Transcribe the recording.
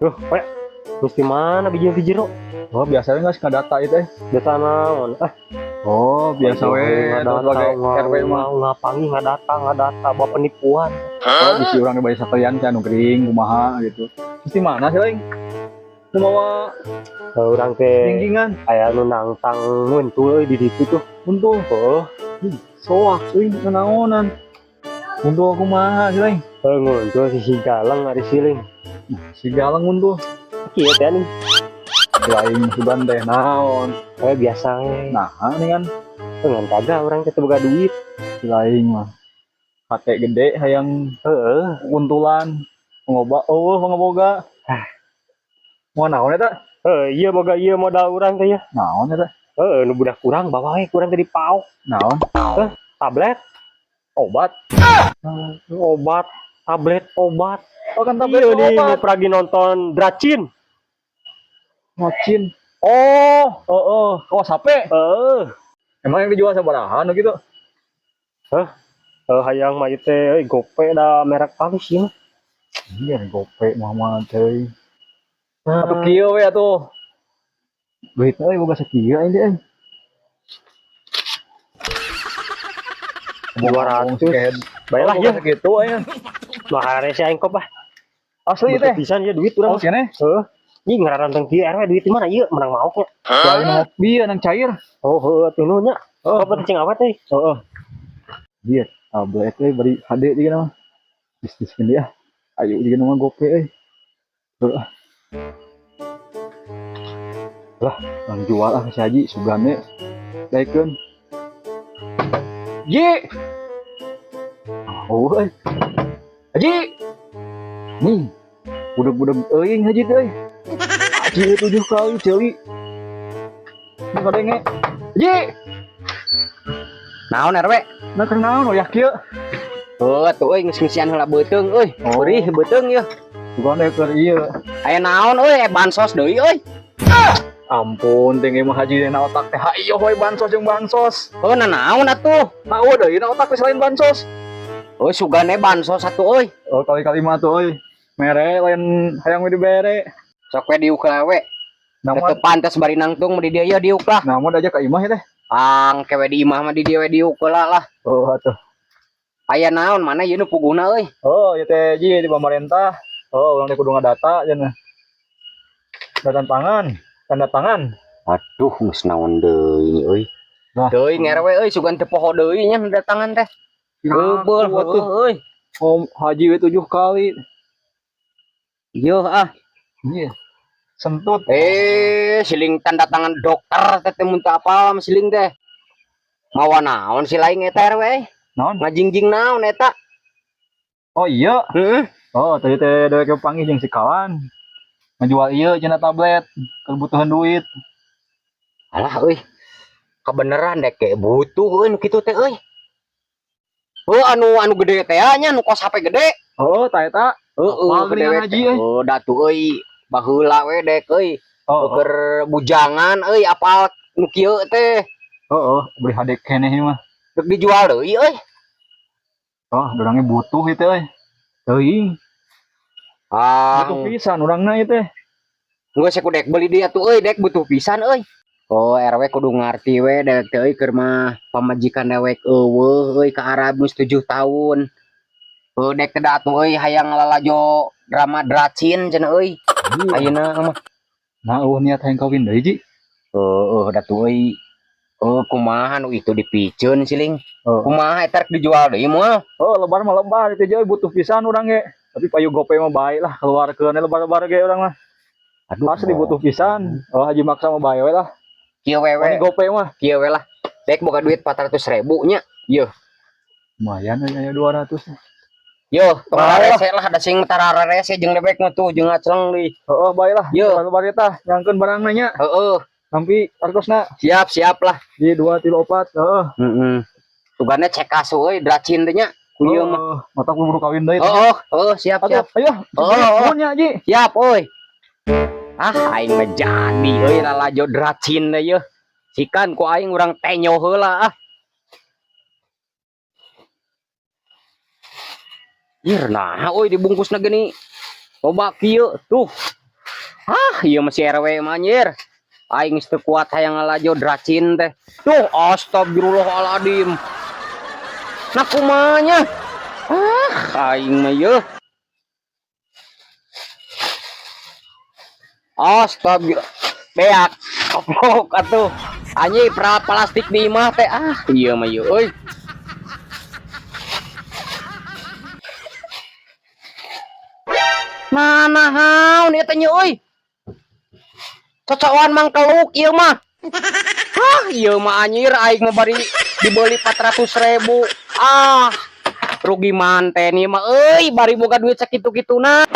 Loh, kayak mesti mana biji jero? Oh, biasanya nggak suka data itu. Data naon? Oh, biasa we nggak itu data, sebagai RW mah. ngapangi nggak data, bawa penipuan. Oh, bisi orang di bayi sekalian kan kering kumaha gitu. Mesti mana sih lain? Kumaha Orang teh tinggingan kayak nu nangtang muncul di situ tuh. untung. Oh, Soak sih naonan. Untung aku mah sih lain. muncul si galang ada siling. Si galang untung. Kieu teh nih. Lain sudah teh naon. Kayak biasanya. Nah, ini kan Dengan kagak orang teh boga duit. si lain mah. Kakek gede hayang Heeh. untulan ngoba ngoboga. Mau naon eta? Iya boga iya modal urang teh ya. Naon eta? Nu budak kurang bawa we kurang teh di pau. Naon? Tablet, Obat. obat, tablet, obat. Oh kan tablet Iya nih, obat. pergi nonton Dracin. Ngocin. Oh, sape. Emang yang dijual sabaraha nu gitu? Hayang mah ieu teh gope da merek halus ya. Iya, gope Muhammad teh. Atuh kieu we atuh. Duit euy boga sakieu ini euy. 200. Baiklah ya. Gitu aya. Mahare si aing kop ah. Asli teh. Pisan ya duit urang. Oh, keneh. Ih ngararanteng kieu RW duit di mana ieu menang mau nya. Lain ngopi nang cair. Atuh nu nya. Apa teh cing awet teh? Heeh. Iya, tablet euy bari HD di kana mah. Bisnis gini ya. Ayo di kana mah gope euy. Heeh. Lah, nang jual ah si Haji sugane. Daekeun. Ji. Oh, euy. Haji. Nih. Budak-budak euing Haji teh. Haji 7 kali ceuli. Kadenge. Haji. Naon RW? Nah kenaon oh ya kieu. Tuh euy ngisi-ngisian heula beuteung euy. Oh. Beurih beuteung ieu. Bukan keur ieu. Aya naon euy bansos deui euy. Ampun, tinggi mah Haji na otak teh. Hayo we bansos jeung bansos. Oh naon atuh? Tahu deui na otak teh selain bansos. Oh sugane bansos atuh euy. Oh kali-kali mah tuh euy. Mere lain hayang we dibere. Sok we diuk we. Namun Teu pantes bari nangtung di dieu diuk lah. namun aja ka imah ya teh. Kewe di imah mah di dieu we diuk heula lah. Oh atuh. Aya naon mana ieu nu puguna euy? Oh ieu teh Ji di pemerintah. Oh urang teh kudu ngadata cenah. Tanda tangan. Aduh geus naon deui euy. Nah, Deui ngerwe euy sugan teu poho deui nya datangan teh. Heubeul atuh. euy. Om Haji we 7 kali. Ieu Iya. Sentut. Siling tanda tangan dokter teh mun teu apal siling teh. Mawa naon si lain eta RW? Naon? Ngajingjing naon eta? Oh iya. Heeh. Oh tadi teh dewek panggil jeung si kawan. Ngejual ieu cenah tablet. Kebutuhan duit. Alah euy. Kebeneran dek ke butuh euy nu kitu teh euy. Oh anu gede teh nya nu kos HP gede. Oh tah eta. Heeh, gede Haji euy. Oh datu euy. Baheula we dek euy. Oh, Keur bujangan euy apal nu kieu teh. beli hadek keneh mah. Dek dijual deui euy. Oh, orangnya butuh itu euy. Teuing. Butuh pisan urangna ieu teh. Geus aku dek beli dia tuh euy dek butuh pisan euy. Oh RW kudu ngarti we dek teh euy keur mah pamajikan dewek eueuh euy ka Arab 7 tahun. Dek teh atuh euy hayang lalajo drama Dracin cenah euy. Ayeuna mah. Nah, niat hayang kawin deui Ji. Datu euy. Kumaha nu itu dipikeun siling. Kumaha eta rek dijual deui moal. Lebar mah lebar itu jeung butuh pisan urang ge. Tapi payu gope mah bae lah keluarkeun lebar-lebar ge urang mah. Aduh Asli butuh pisan. Haji maksa mah bae we lah. Kieu wewe. Gope mah. Kieu we lah. Dek boga duit 400.000 nya. Yeuh. Lumayan aya 200. Yo, tong rese lah ada sing tarare rese jeung debek mah tuh jeung ngaceng deui. Bae lah. Yo. Lebar eta nyangkeun barangna nya. Sampai artosna. Siap lah. Di 2 3 4. Heeh. Sugane cek kasu euy Dracin teh nya. Ku ieu mah. Mata buru kawin deui. Siap. Ayo. Nuhunnya Ji. Siap euy. Aing mah jadi euy lalajo Dracin teh yeuh. Sikan ku aing urang tenyo heula Ir nah euy dibungkusna gini. Coba kieu tuh. Iya masih RW mah anjir. Aing geus teu kuat hayang ngalajo dracin teh. Tuh astagfirullahaladzim. Nah kumanya. Aing mah yeuh. Astagfirullah. Beak. Koplok atuh. Anjing plastik di imah teh. Iya mah yeuh euy. Nah naon ieu teh nya euy. Cocokan mang keluk ieu mah. Ieu mah anjir aing mah bari dibeli 400.000. Rugi manten ieu mah euy bari boga duit sakitu-kituna.